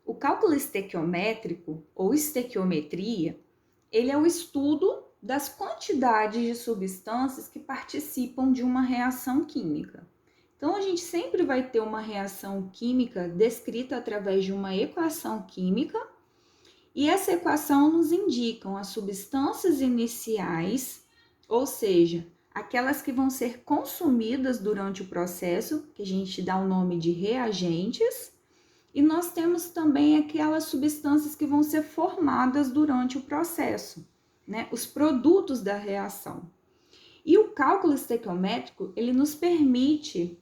O cálculo estequiométrico ou estequiometria, ele é o estudo das quantidades de substâncias que participam de uma reação química. Então, a gente sempre vai ter uma reação química descrita através de uma equação química, e essa equação nos indica as substâncias iniciais, ou seja, aquelas que vão ser consumidas durante o processo, que a gente dá o nome de reagentes, e nós temos também aquelas substâncias que vão ser formadas durante o processo, né? Os produtos da reação. E o cálculo estequiométrico, ele nos permite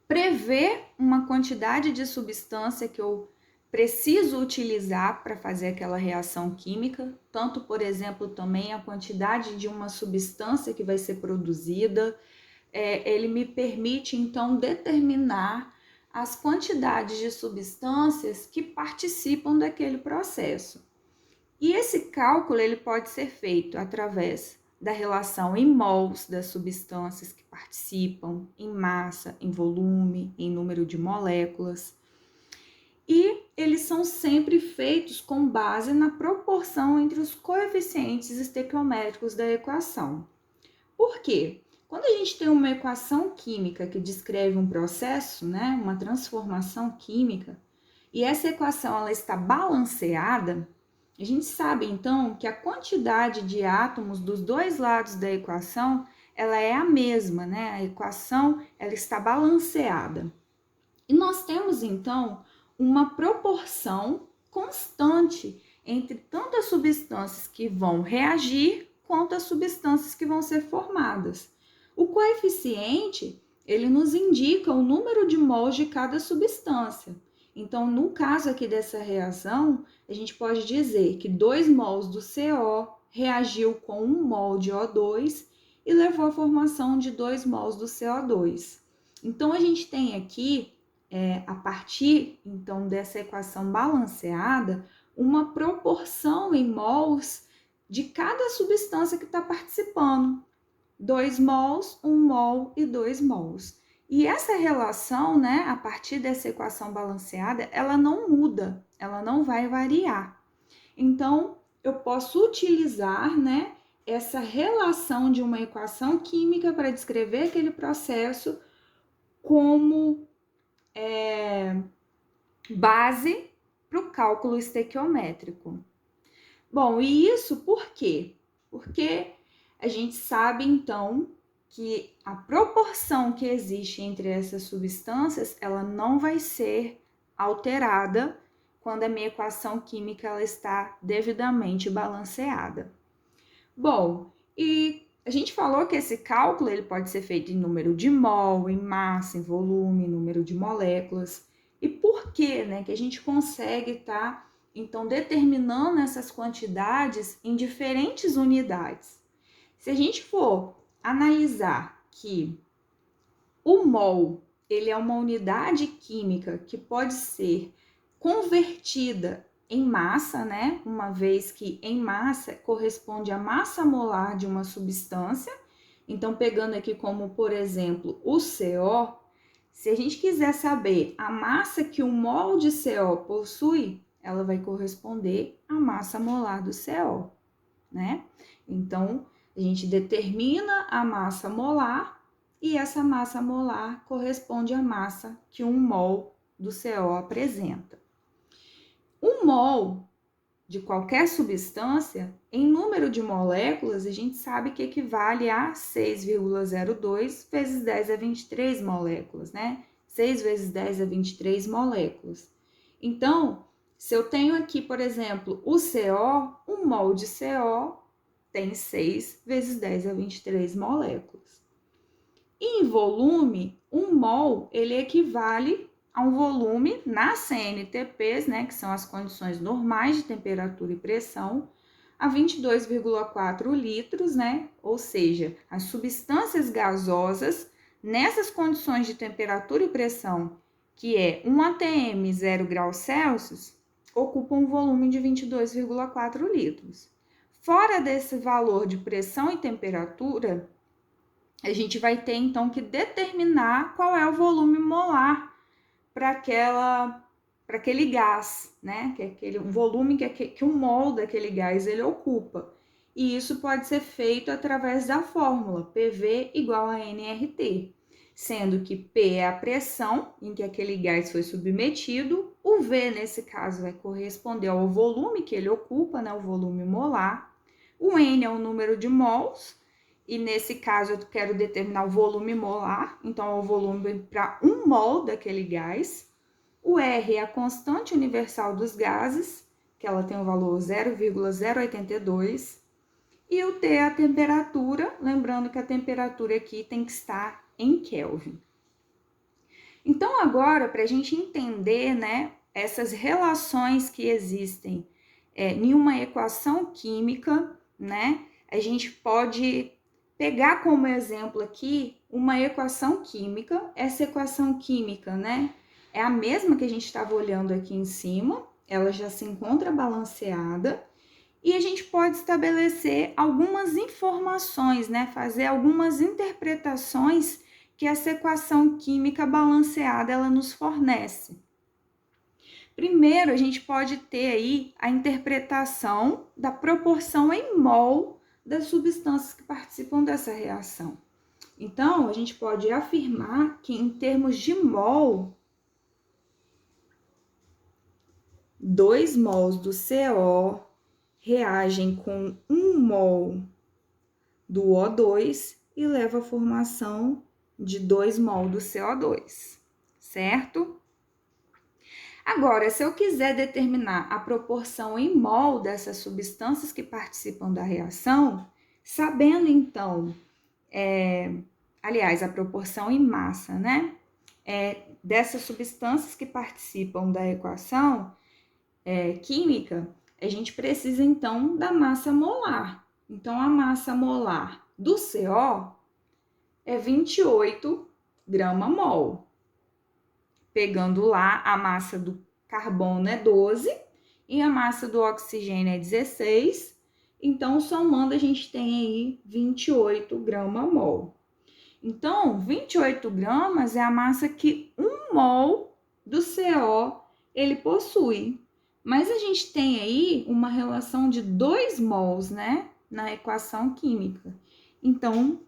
prever uma quantidade de substância que eu preciso utilizar para fazer aquela reação química, tanto, por exemplo, também a quantidade de uma substância que vai ser produzida. Ele me permite, então, determinar as quantidades de substâncias que participam daquele processo. E esse cálculo ele pode ser feito através da relação em mols das substâncias que participam, em massa, em volume, em número de moléculas. E eles são sempre feitos com base na proporção entre os coeficientes estequiométricos da equação. Por quê? Quando a gente tem uma equação química que descreve um processo, né, uma transformação química, e essa equação ela está balanceada, a gente sabe então que a quantidade de átomos dos dois lados da equação ela é a mesma, né? A equação ela está balanceada. E nós temos então uma proporção constante entre tanto as substâncias que vão reagir quanto as substâncias que vão ser formadas. O coeficiente, ele nos indica o número de mols de cada substância. Então, no caso aqui dessa reação, a gente pode dizer que 2 mols do CO reagiu com 1 mol de O2 e levou à formação de 2 mols do CO2. Então, a gente tem aqui, a partir então dessa equação balanceada, uma proporção em mols de cada substância que está participando. 2 mols, 1 mol e 2 mols. E essa relação, né, a partir dessa equação balanceada, ela não muda, ela não vai variar. Então, eu posso utilizar, né, essa relação de uma equação química para descrever aquele processo como base para o cálculo estequiométrico. Bom, e isso por quê? Porque a gente sabe, então, que a proporção que existe entre essas substâncias, ela não vai ser alterada quando a minha equação química ela está devidamente balanceada. Bom, e a gente falou que esse cálculo ele pode ser feito em número de mol, em massa, em volume, em número de moléculas. E por que, né, que a gente consegue estar, então, determinando essas quantidades em diferentes unidades? Se a gente for analisar que o mol, ele é uma unidade química que pode ser convertida em massa, né? Uma vez que em massa corresponde à massa molar de uma substância. Então, pegando aqui como, por exemplo, o CO, se a gente quiser saber a massa que um mol de CO possui, ela vai corresponder à massa molar do CO, né? Então, a gente determina a massa molar e essa massa molar corresponde à massa que um mol do CO apresenta. Um mol de qualquer substância, em número de moléculas, a gente sabe que equivale a 6,02 vezes 10 a 23 moléculas, né? 6 vezes 10 a 23 moléculas. Então, se eu tenho aqui, por exemplo, o CO, um mol de CO tem 6 vezes 10 a 23 moléculas. Em volume, um mol, ele equivale a um volume nas CNTPs, né, que são as condições normais de temperatura e pressão, a 22,4 litros, né, ou seja, as substâncias gasosas nessas condições de temperatura e pressão, que é 1 atm 0 graus Celsius, ocupam um volume de 22,4 litros. Fora desse valor de pressão e temperatura, a gente vai ter então que determinar qual é o volume molar para para aquele gás, né? Que é aquele volume que um mol daquele gás ele ocupa. E isso pode ser feito através da fórmula PV igual a nRT, sendo que P é a pressão em que aquele gás foi submetido, o V, nesse caso, vai corresponder ao volume que ele ocupa, né, o volume molar, o N é o número de mols, e nesse caso eu quero determinar o volume molar, então é o volume para 1 mol daquele gás, o R é a constante universal dos gases, que ela tem o valor 0,082, e o T é a temperatura, lembrando que a temperatura aqui tem que estar em Kelvin. Então, agora, para a gente entender, né, essas relações que existem em uma equação química, né, a gente pode pegar como exemplo aqui uma equação química. Essa equação química, né, é a mesma que a gente estava olhando aqui em cima, ela já se encontra balanceada. E a gente pode estabelecer algumas informações, né? Fazer algumas interpretações que essa equação química balanceada ela nos fornece. Primeiro, a gente pode ter aí a interpretação da proporção em mol das substâncias que participam dessa reação. Então, a gente pode afirmar que em termos de mol, 2 mols do CO reagem com 1 mol do O2 e leva à formação de 2 mol do CO2, certo? Agora, se eu quiser determinar a proporção em mol dessas substâncias que participam da reação, sabendo então, aliás, a proporção em massa, né? Dessas substâncias que participam da equação química, a gente precisa, então, da massa molar. Então, a massa molar do CO é 28 grama-mol. Pegando lá, a massa do carbono é 12 e a massa do oxigênio é 16. Então, somando, a gente tem aí 28 grama-mol. Então, 28 gramas é a massa que 1 mol do CO ele possui. Mas a gente tem aí uma relação de 2 mols, né, na equação química. Então,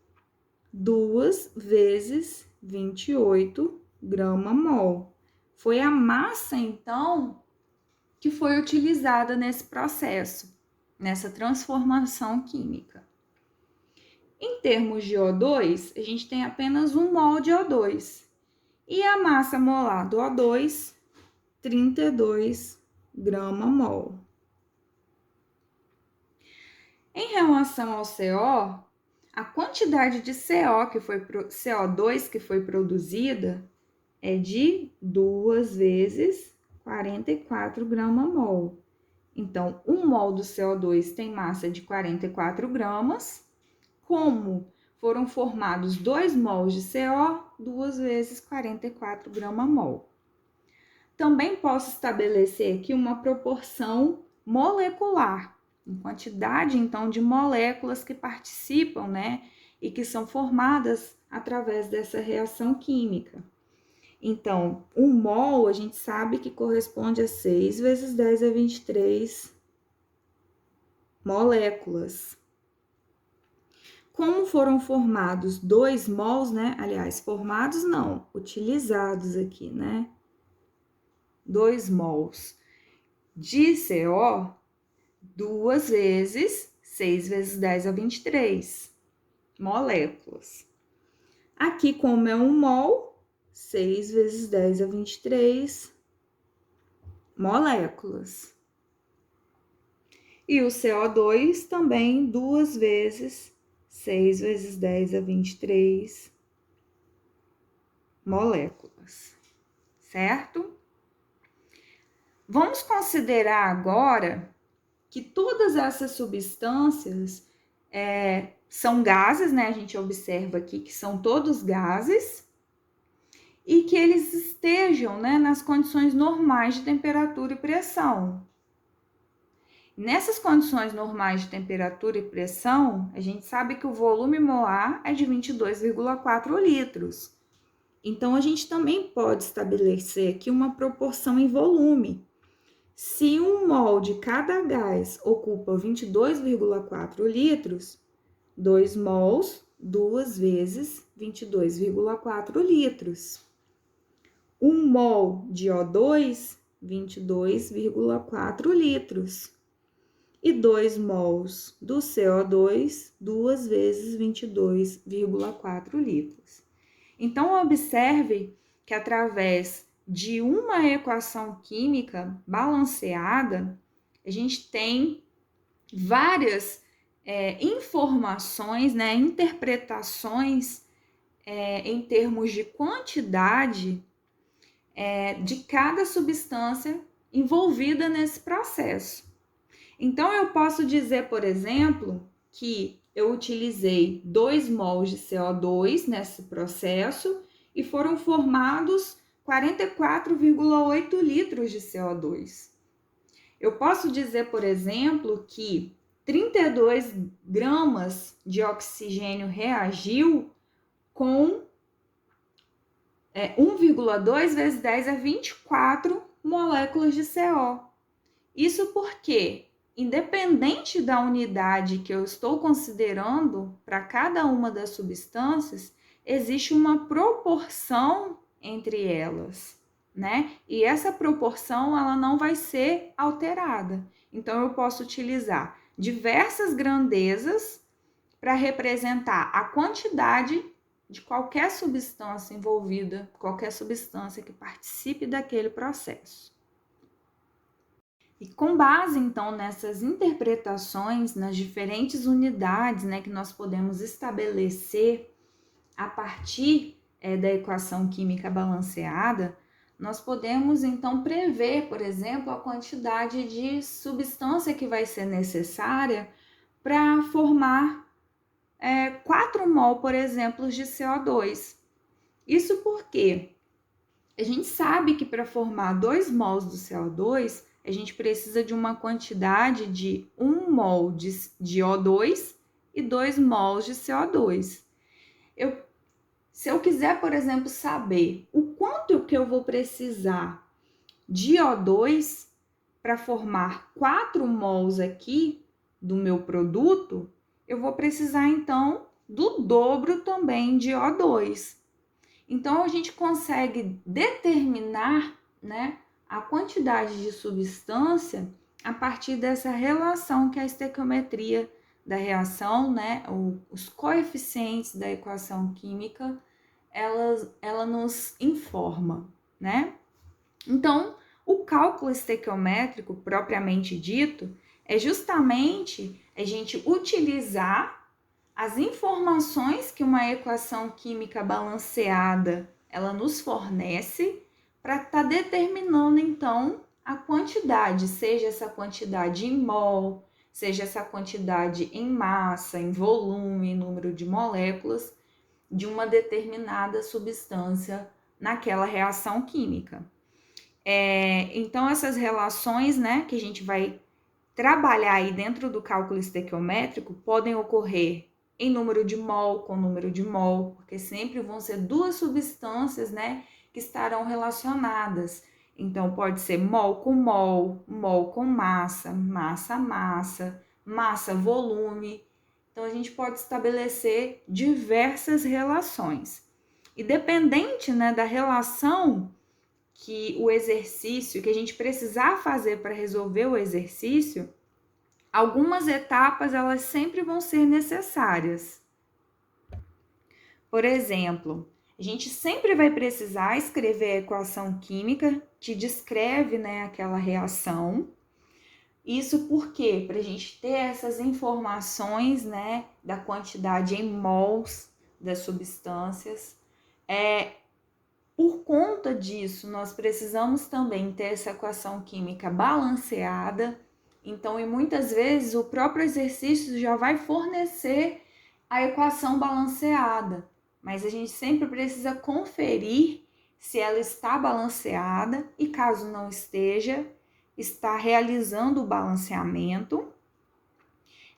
2 vezes 28 grama-mol. Foi a massa, então, que foi utilizada nesse processo, nessa transformação química. Em termos de O2, a gente tem apenas 1 mol de O2. E a massa molar do O2, 32 grama-mol. Em relação ao CO, a quantidade de CO2 que foi produzida é de 2 vezes 44 grama-mol. Então, 1 mol do CO2 tem massa de 44 gramas. Como foram formados 2 mols de CO, 2 vezes 44 grama-mol. Também posso estabelecer aqui uma proporção molecular, em quantidade, então, de moléculas que participam, né, e que são formadas através dessa reação química. Então, 1 mol, a gente sabe que corresponde a 6 vezes 10 a 23 moléculas. Como foram formados 2 mols, né, aliás, formados não, utilizados aqui, né, 2 mols de CO, 2 vezes 6 vezes 10 a 23 moléculas. Aqui, como é 1 mol, 6 vezes 10 a 23 moléculas. E o CO2 também 2 vezes 6 vezes 10 a 23 moléculas, certo? Vamos considerar agora que todas essas substâncias são gases, né? A gente observa aqui que são todos gases e que eles estejam, né, nas condições normais de temperatura e pressão. Nessas condições normais de temperatura e pressão, a gente sabe que o volume molar é de 22,4 litros. Então, a gente também pode estabelecer aqui uma proporção em volume. Se 1 mol de cada gás ocupa 22,4 litros, 2 mols, 2 vezes 22,4 litros. 1 mol de O2, 22,4 litros. E 2 mols do CO2, 2 vezes 22,4 litros. Então, observe que através de uma equação química balanceada, a gente tem várias informações, né, interpretações em termos de quantidade de cada substância envolvida nesse processo. Então, eu posso dizer, por exemplo, que eu utilizei 2 mols de CO2 nesse processo e foram formados 44,8 litros de CO2. Eu posso dizer, por exemplo, que 32 gramas de oxigênio reagiu com 1,2 vezes 10 a 24 moléculas de CO. Isso porque, independente da unidade que eu estou considerando para cada uma das substâncias, existe uma proporção entre elas, né? E essa proporção ela não vai ser alterada. Então, eu posso utilizar diversas grandezas para representar a quantidade de qualquer substância envolvida, qualquer substância que participe daquele processo. E com base, então, nessas interpretações, nas diferentes unidades, né, que nós podemos estabelecer a partir da equação química balanceada, nós podemos, então, prever, por exemplo, a quantidade de substância que vai ser necessária para formar 4 mol, por exemplo, de CO2. Isso porque a gente sabe que para formar 2 mols do CO2, a gente precisa de uma quantidade de 1 mol de O2 e 2 mols de CO2. Se eu quiser, por exemplo, saber o quanto que eu vou precisar de O2 para formar 4 mols aqui do meu produto, eu vou precisar, então, do dobro também de O2. Então, a gente consegue determinar, né, a quantidade de substância a partir dessa relação que a estequiometria da reação, né, os coeficientes da equação química, ela nos informa, né? Então, o cálculo estequiométrico, propriamente dito, é justamente a gente utilizar as informações que uma equação química balanceada ela nos fornece para estar determinando, então, a quantidade, seja essa quantidade em mol, seja essa quantidade em massa, em volume, em número de moléculas de uma determinada substância naquela reação química. Então, essas relações, né, que a gente vai trabalhar aí dentro do cálculo estequiométrico podem ocorrer em número de mol com número de mol, porque sempre vão ser duas substâncias, né, que estarão relacionadas. Então, pode ser mol com mol, mol com massa, massa, massa, massa, volume. Então, a gente pode estabelecer diversas relações. E dependente, né, da relação que o exercício, que a gente precisar fazer para resolver o exercício, algumas etapas elas sempre vão ser necessárias. Por exemplo, a gente sempre vai precisar escrever a equação química que descreve, né, aquela reação. Isso porque, para a gente ter essas informações, né, da quantidade em mols das substâncias, por conta disso, nós precisamos também ter essa equação química balanceada. Então, e muitas vezes, o próprio exercício já vai fornecer a equação balanceada, mas a gente sempre precisa conferir se ela está balanceada e, caso não esteja, está realizando o balanceamento.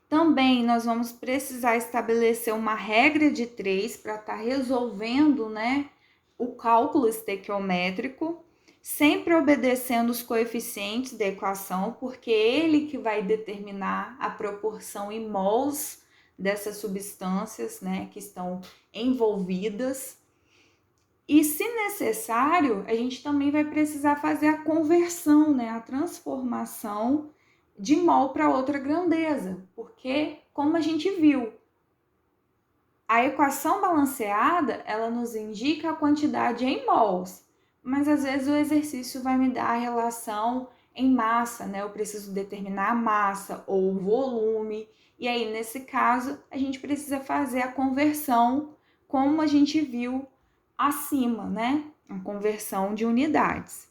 Também nós vamos precisar estabelecer uma regra de 3 para estar resolvendo, né, o cálculo estequiométrico, sempre obedecendo os coeficientes da equação, porque é ele que vai determinar a proporção em mols dessas substâncias, né, que estão envolvidas. E, se necessário, a gente também vai precisar fazer a conversão, né, a transformação de mol para outra grandeza, porque, como a gente viu, a equação balanceada, ela nos indica a quantidade em mols, mas às vezes o exercício vai me dar a relação em massa, né? Eu preciso determinar a massa ou o volume, e aí, nesse caso, a gente precisa fazer a conversão, como a gente viu acima, né? A conversão de unidades.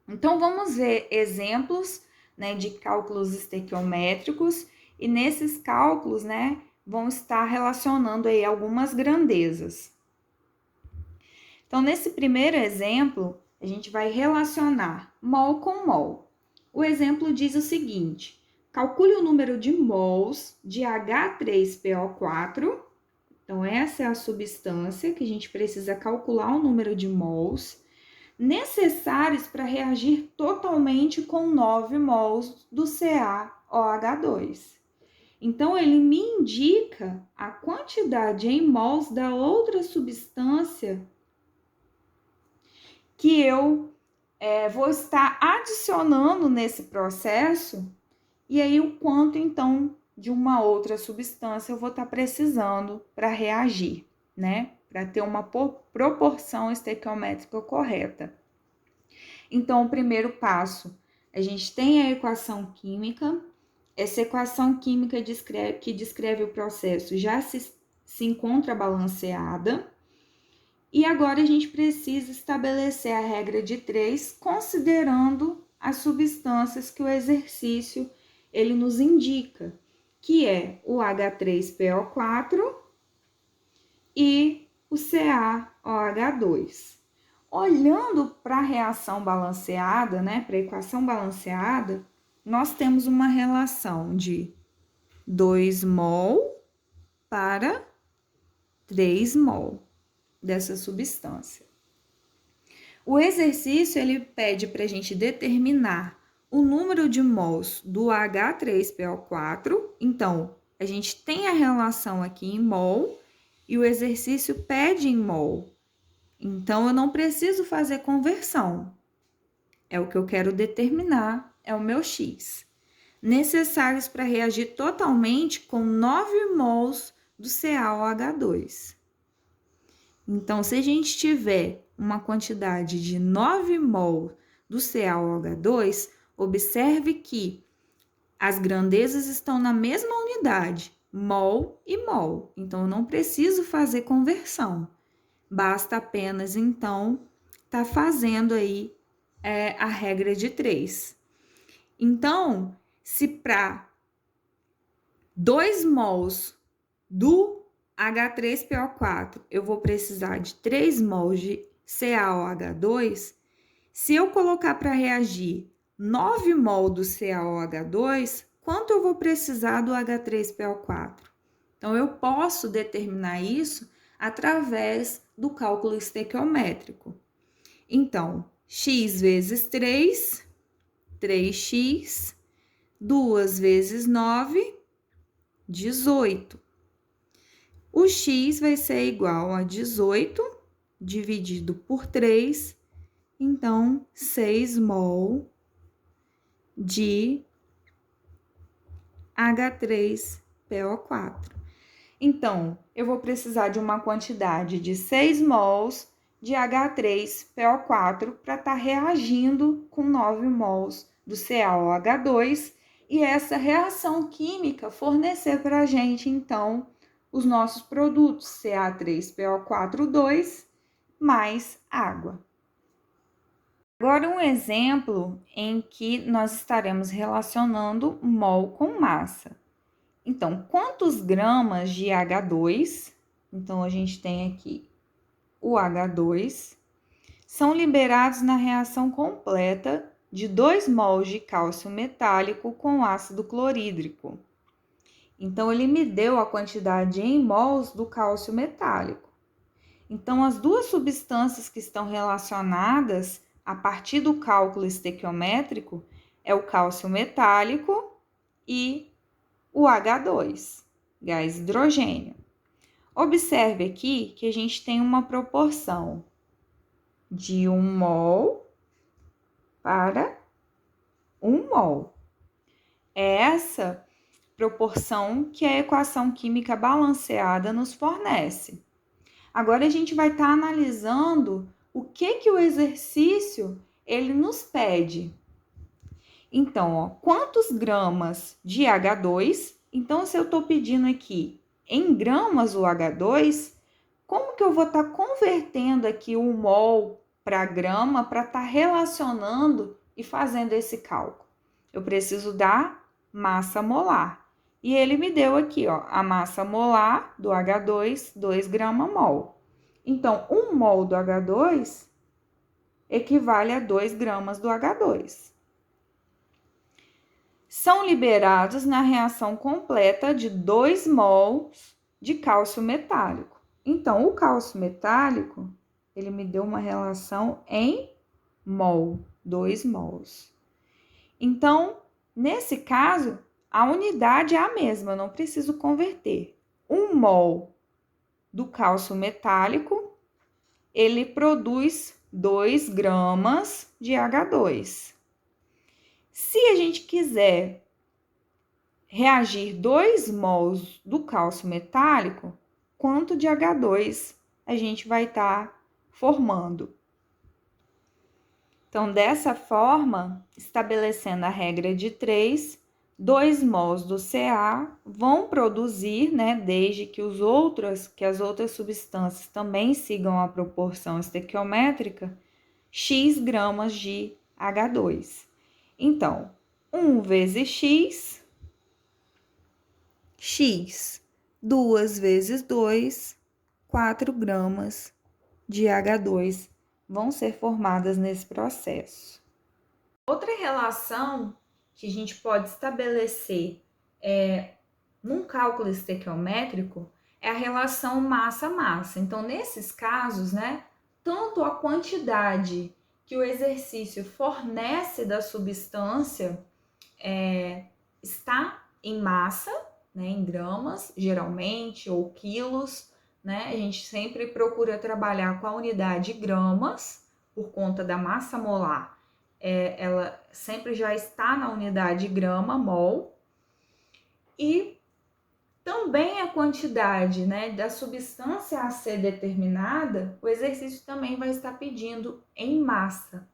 Então, vamos ver exemplos, né, de cálculos estequiométricos, e nesses cálculos, né, vão estar relacionando aí algumas grandezas. Então, nesse primeiro exemplo, a gente vai relacionar mol com mol. O exemplo diz o seguinte: calcule o número de mols de H3PO4. Então, essa é a substância que a gente precisa calcular o número de mols necessários para reagir totalmente com 9 mols do CaOH2. Então, ele me indica a quantidade em mols da outra substância que eu vou estar adicionando nesse processo, e aí o quanto, então, de uma outra substância eu vou estar precisando para reagir, né? Para ter uma proporção estequiométrica correta. Então, o primeiro passo, a gente tem a equação química. Essa equação química que descreve o processo já se encontra balanceada. E agora a gente precisa estabelecer a regra de 3, considerando as substâncias que o exercício ele nos indica, que é o H3PO4 e o CaOH2. Olhando para a reação balanceada, né, para a equação balanceada, nós temos uma relação de 2 mol para 3 mol dessa substância. O exercício ele pede para a gente determinar o número de mols do H3PO4. Então, a gente tem a relação aqui em mol e o exercício pede em mol. Então, eu não preciso fazer conversão. É o que eu quero determinar, é o meu X. Necessários para reagir totalmente com 9 mols do CaOH2. Então, se a gente tiver uma quantidade de 9 mol do CaOH2, observe que as grandezas estão na mesma unidade, mol e mol. Então, eu não preciso fazer conversão. Basta apenas, então, estar fazendo aí a regra de 3. Então, se para 2 mols do H3PO4 eu vou precisar de 3 mols de CaOH2, se eu colocar para reagir 9 mol do CaOH2, quanto eu vou precisar do H3PO4? Então, eu posso determinar isso através do cálculo estequiométrico. Então, x vezes 3, 3x, 2 vezes 9, 18. O x vai ser igual a 18 dividido por 3, então 6 mol de H3PO4. Então, eu vou precisar de uma quantidade de 6 mols de H3PO4 para estar reagindo com 9 mols do CaOH2 e essa reação química fornecer para a gente, então, os nossos produtos Ca3PO4 mais água. Agora, um exemplo em que nós estaremos relacionando mol com massa. Então, quantos gramas de H2, então a gente tem aqui o H2, são liberados na reação completa de 2 mols de cálcio metálico com ácido clorídrico. Então, ele me deu a quantidade em mols do cálcio metálico. Então, as duas substâncias que estão relacionadas a partir do cálculo estequiométrico é o cálcio metálico e o H2, gás hidrogênio. Observe aqui que a gente tem uma proporção de 1 mol para 1 mol. É essa proporção que a equação química balanceada nos fornece. Agora a gente vai estar analisando o que o exercício ele nos pede. Então, ó, quantos gramas de H2? Então, se eu estou pedindo aqui em gramas o H2, como que eu vou estar convertendo aqui o mol para grama para estar relacionando e fazendo esse cálculo? Eu preciso da massa molar. E ele me deu aqui, ó, a massa molar do H2, 2 gramas mol. Então, 1 mol do H2 equivale a 2 gramas do H2. São liberados na reação completa de 2 mols de cálcio metálico. Então, o cálcio metálico, ele me deu uma relação em mol, 2 mols. Então, nesse caso, a unidade é a mesma, eu não preciso converter. 1 mol do cálcio metálico, ele produz 2 gramas de H2. Se a gente quiser reagir 2 mols do cálcio metálico, quanto de H2 a gente vai estar formando? Então, dessa forma, estabelecendo a regra de 3, 2 mols do Ca vão produzir, né, desde que as outras substâncias também sigam a proporção estequiométrica, x gramas de H2. Então, 1 vezes x, 2 vezes 2, 4 gramas de H2 vão ser formadas nesse processo. Outra relação que a gente pode estabelecer num cálculo estequiométrico é a relação massa-massa. Então, nesses casos, né, tanto a quantidade que o exercício fornece da substância está em massa, né, em gramas, geralmente, ou quilos, né? A gente sempre procura trabalhar com a unidade gramas, por conta da massa molar. Ela sempre já está na unidade grama, mol. E também a quantidade, né, da substância a ser determinada, o exercício também vai estar pedindo em massa.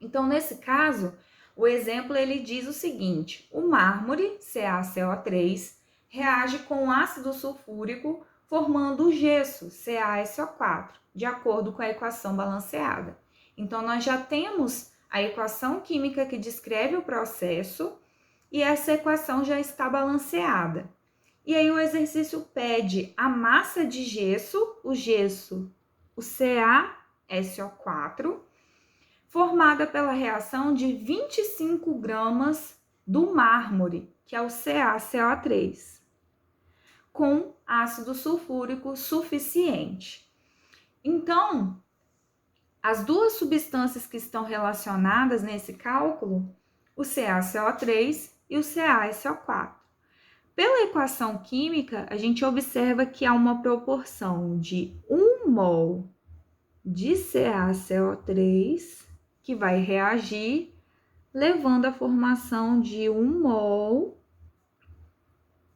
Então, nesse caso, o exemplo ele diz o seguinte: o mármore, CaCO3, reage com ácido sulfúrico formando o gesso, CaSO4, de acordo com a equação balanceada. Então, nós já temos a equação química que descreve o processo e essa equação já está balanceada. E aí o exercício pede a massa de gesso, o CaSO4, formada pela reação de 25 gramas do mármore, que é o CaCO3, com ácido sulfúrico suficiente. Então, as duas substâncias que estão relacionadas nesse cálculo, o CaCO3 e o CaSO4. Pela equação química, a gente observa que há uma proporção de 1 mol de CaCO3 que vai reagir, levando à formação de 1 mol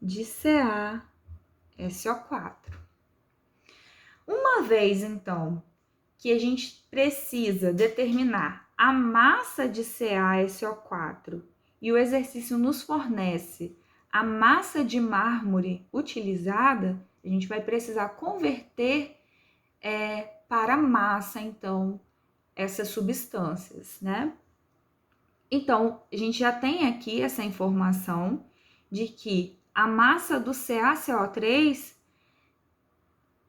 de CaSO4. Uma vez, então, que a gente precisa determinar a massa de CaSO4 e o exercício nos fornece a massa de mármore utilizada, a gente vai precisar converter para massa, então, essas substâncias, né? Então, a gente já tem aqui essa informação de que a massa do CaCO3,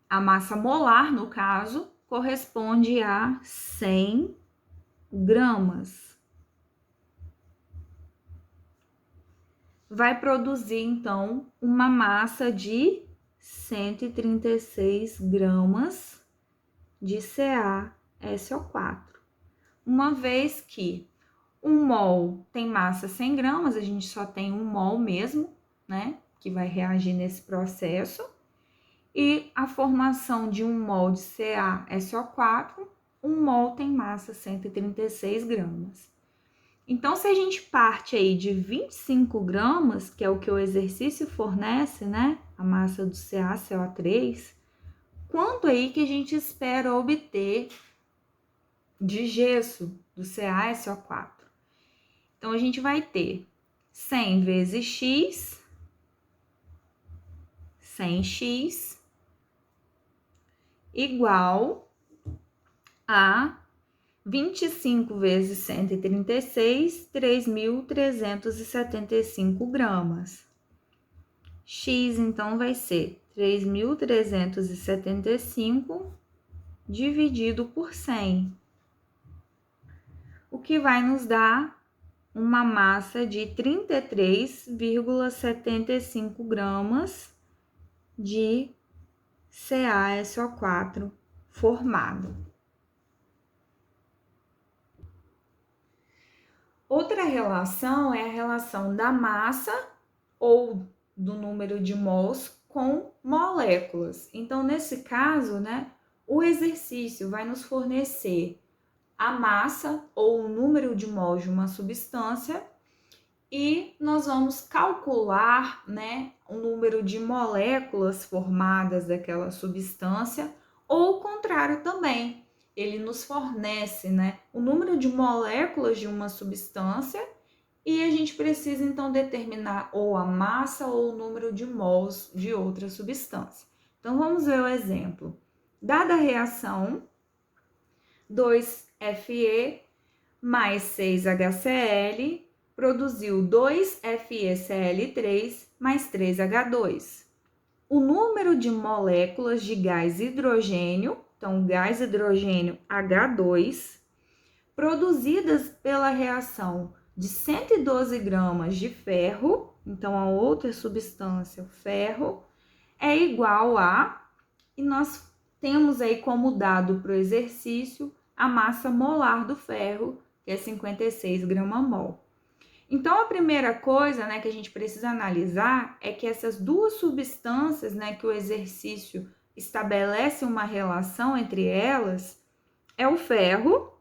a massa molar, no caso, corresponde a 100 gramas. Vai produzir, então, uma massa de 136 gramas de CaSO4. Uma vez que 1 mol tem massa 100 gramas, a gente só tem 1 mol mesmo, né? Que vai reagir nesse processo. E a formação de 1 mol de CaSO4, 1 mol tem massa 136 gramas. Então, se a gente parte aí de 25 gramas, que é o que o exercício fornece, né? A massa do CaCO3, quanto aí que a gente espera obter de gesso do CaSO4? Então, a gente vai ter 100 vezes x, 100x, igual a 25 vezes 136, 3.375 gramas. X, então, vai ser 3.375 dividido por 100, o que vai nos dar uma massa de 33,75 gramas de CaSO4 formado. Outra relação é a relação da massa ou do número de mols com moléculas. Então, nesse caso, né, o exercício vai nos fornecer a massa ou o número de mols de uma substância e nós vamos calcular, né, o número de moléculas formadas daquela substância, ou o contrário também. Ele nos fornece, né, o número de moléculas de uma substância e a gente precisa então determinar ou a massa ou o número de mols de outra substância. Então vamos ver o exemplo. Dada a reação, 2Fe mais 6HCl produziu 2FeCl3 mais 3H2. O número de moléculas de gás hidrogênio, então gás hidrogênio H2, produzidas pela reação de 112 gramas de ferro, então a outra substância, o ferro, é igual a, e nós temos aí como dado para o exercício a massa molar do ferro, que é 56 gramas-mol. Então, a primeira coisa, né, que a gente precisa analisar é que essas duas substâncias, né, que o exercício estabelece uma relação entre elas, é o ferro,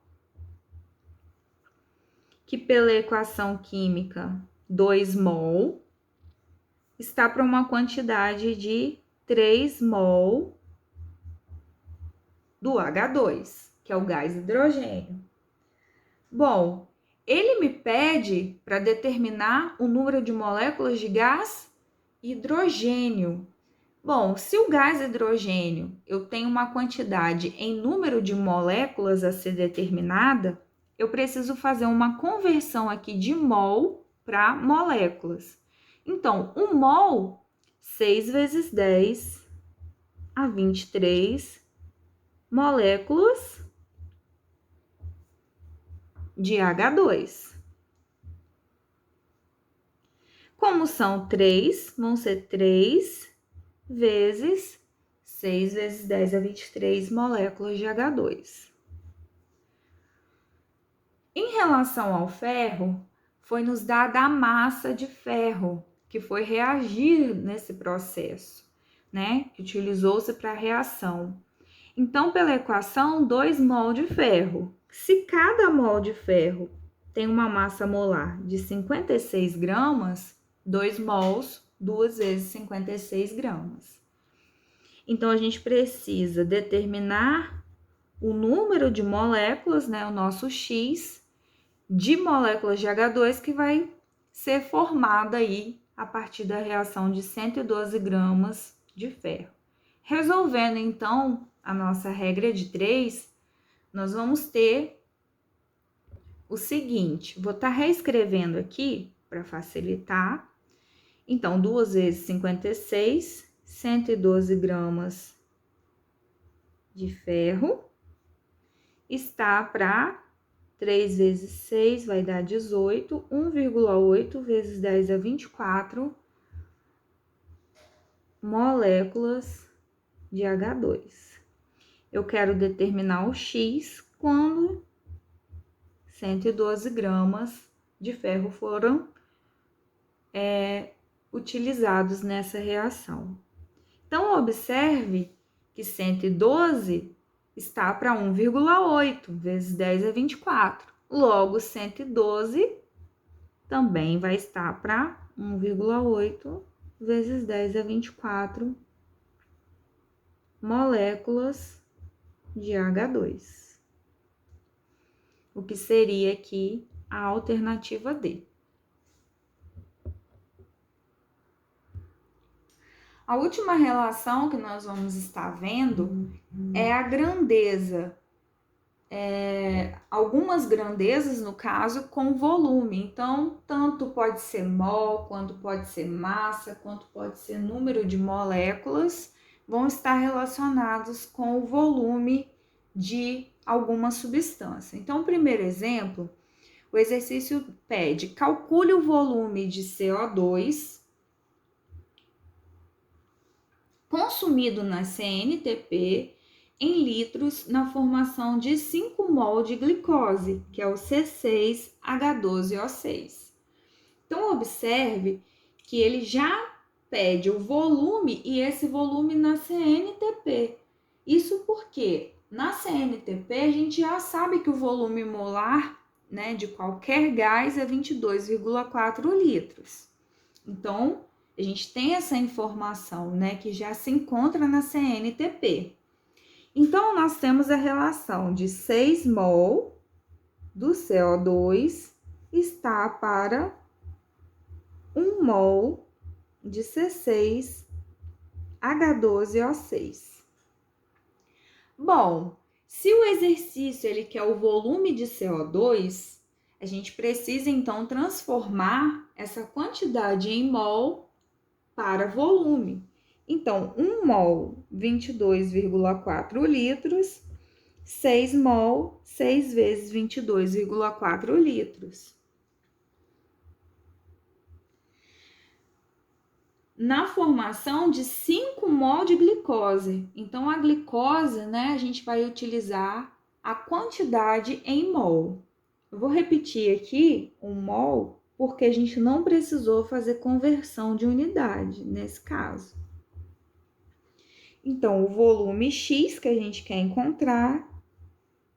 que pela equação química 2 mol, está para uma quantidade de 3 mol do H2, que é o gás hidrogênio. Bom, ele me pede para determinar o número de moléculas de gás hidrogênio. Bom, se o gás hidrogênio eu tenho uma quantidade em número de moléculas a ser determinada, eu preciso fazer uma conversão aqui de mol para moléculas. Então, 1 mol, 6 vezes 10 a 23 moléculas de H2. Como são 3, vão ser 3 vezes 6 vezes 10 a 23 moléculas de H2. Em relação ao ferro, foi nos dada a massa de ferro que foi reagir nesse processo, né? Que utilizou-se para a reação. Então, pela equação, 2 mol de ferro. Se cada mol de ferro tem uma massa molar de 56 gramas, 2 mols, 2 vezes 56 gramas. Então, a gente precisa determinar o número de moléculas, né, o nosso X, de moléculas de H2 que vai ser formada aí a partir da reação de 112 gramas de ferro. Resolvendo, então, a nossa regra de 3, nós vamos ter o seguinte, vou estar reescrevendo aqui para facilitar. Então, 2 vezes 56, 112 gramas de ferro, está para 3 vezes 6 vai dar 18, 1,8 vezes 10 a 24 moléculas de H2. eu quero determinar o X quando 112 gramas de ferro foram utilizados nessa reação. Então, observe que 112 está para 1,8 vezes 10 é 24. Logo, 112 também vai estar para 1,8 vezes 10 é 24 moléculas de H2. O que seria aqui a alternativa D. A última relação que nós vamos estar vendo é a grandeza. Algumas grandezas, no caso, com volume. Então, tanto pode ser mol, quanto pode ser massa, quanto pode ser número de moléculas, vão estar relacionados com o volume de alguma substância. Então, o primeiro exemplo, o exercício pede: calcule o volume de CO2 consumido na CNTP em litros na formação de 5 mol de glicose, que é o C6H12O6. Então, observe que ele já pede o volume e esse volume na CNTP. Isso porque na CNTP a gente já sabe que o volume molar, né, de qualquer gás é 22,4 litros. Então, a gente tem essa informação, né, que já se encontra na CNTP. Então, nós temos a relação de 6 mol do CO2 está para 1 mol de C6H12O6. Bom, se o exercício ele quer o volume de CO2, a gente precisa então transformar essa quantidade em mol para volume. Então, 1 mol, 22,4 litros, 6 mol, 6 vezes 22,4 litros. Na formação de 5 mol de glicose. Então, a glicose, né, a gente vai utilizar a quantidade em mol. Eu vou repetir aqui 1 mol, porque a gente não precisou fazer conversão de unidade nesse caso. Então, o volume X que a gente quer encontrar,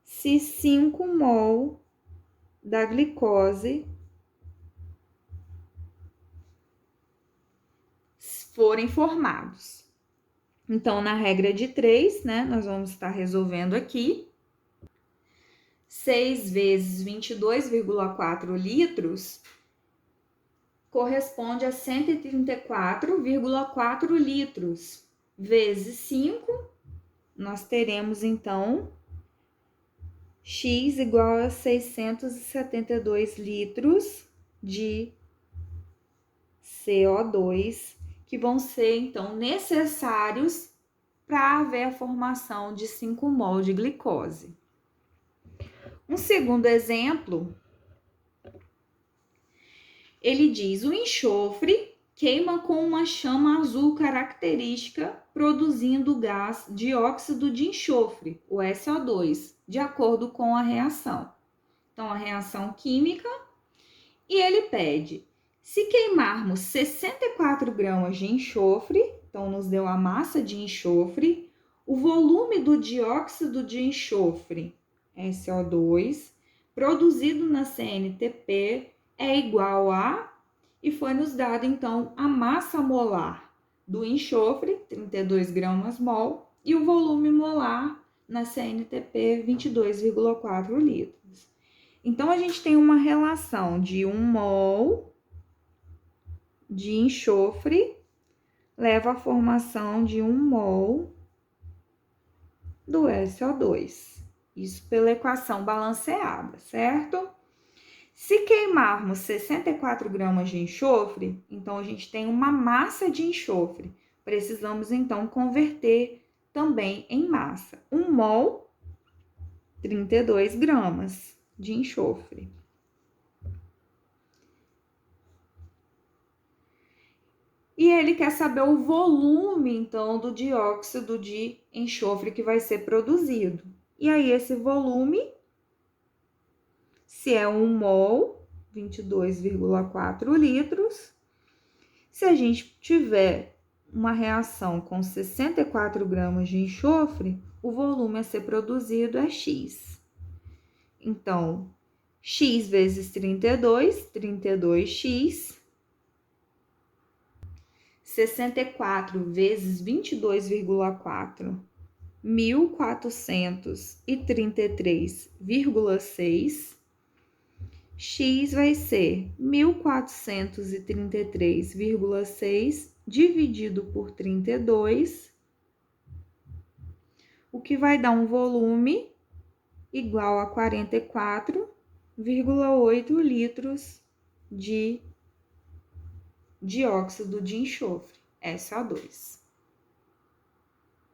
se 5 mol da glicose forem formados. Então, na regra de 3, né, nós vamos estar resolvendo aqui. 6 vezes 22,4 litros corresponde a 134,4 litros. Vezes 5, nós teremos, então, X igual a 672 litros de CO2, que vão ser, então, necessários para haver a formação de 5 mol de glicose. Um segundo exemplo, ele diz: o enxofre queima com uma chama azul característica, produzindo o gás dióxido de enxofre, o SO2, de acordo com a reação. Então, a reação química, e ele pede: se queimarmos 64 gramas de enxofre, então nos deu a massa de enxofre, o volume do dióxido de enxofre, SO2, produzido na CNTP é igual a, e foi nos dado então a massa molar do enxofre, 32 gramas mol, e o volume molar na CNTP, 22,4 litros. Então, a gente tem uma relação de 1 mol de enxofre leva à formação de 1 mol do SO2. Isso pela equação balanceada, certo? Se queimarmos 64 gramas de enxofre, então a gente tem uma massa de enxofre. Precisamos, então, converter também em massa. 1 mol, 32 gramas de enxofre. E ele quer saber o volume, então, do dióxido de enxofre que vai ser produzido. E aí, esse volume, se é 1 mol, 22,4 litros. Se a gente tiver uma reação com 64 gramas de enxofre, o volume a ser produzido é X. Então, X vezes 32, 32x. 64 vezes 22,4, 1.433,6. X vai ser 1.433,6 dividido por 32, o que vai dar um volume igual a 44,8 litros de dióxido de enxofre, SO2.